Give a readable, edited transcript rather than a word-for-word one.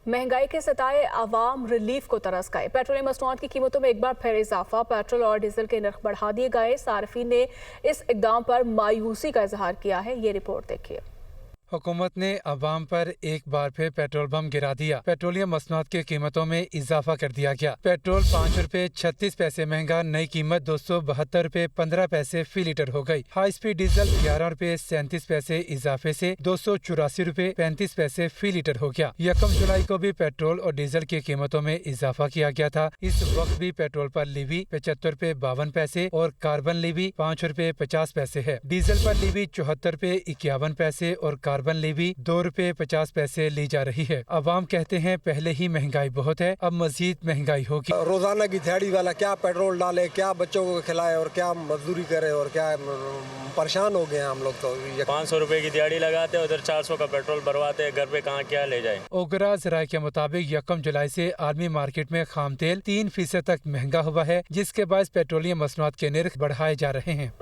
महंगाई के सताए आवाम रिलीफ को तरस गए। पेट्रोलियम मसनूआत की कीमतों में एक बार फिर इजाफा। पेट्रोल और डीजल के नर्ख बढ़ा दिए गए। सार्फिन ने इस इकदाम पर मायूसी का इजहार किया है। ये रिपोर्ट देखिए। हुकूमत ने अवाम पर एक बार फिर पेट्रोल बम गिरा दिया। पेट्रोलियम मसनूआत की कीमतों में इजाफा कर दिया गया। पेट्रोल 5 रुपए 36 पैसे महंगा, नई कीमत 272 रुपए 15 पैसे फी लीटर हो गई। हाई स्पीड डीजल 11 रुपए 37 पैसे इजाफे से 284 रुपए 35 पैसे फी लीटर हो गया। 1 जुलाई को भी पेट्रोल और डीजल की कीमतों में इजाफा किया गया था। इस वक्त भी पेट्रोल पर लीवी 75 रुपए 52 पैसे और कार्बन लीवी 5 रुपए 50 पैसे है। डीजल पर लीवी 74 रुपए 51 पैसे और कार्बन लीवी 2 रुपए 50 पैसे ली जा रही है। अवाम कहते हैं पहले ही महंगाई बहुत है, अब मजीद महंगाई होगी। रोजाना की दिहाड़ी वाला क्या पेट्रोल डाले, क्या बच्चों को खिलाए और क्या मजदूरी करे और क्या परेशान हो गए हम लोग। तो 500 रुपए की दिहाड़ी लगाते हैं, उधर 400 का पेट्रोल भरवाते हैं, घर पे कहाँ क्या ले जाए। ओगरा जराये के मुताबिक 1 जुलाई से आलमी मार्केट में खाम तेल 3% तक महंगा हुआ है, जिसके बाद पेट्रोलियम मसनूआत के निर्ख बढ़ाए जा रहे हैं।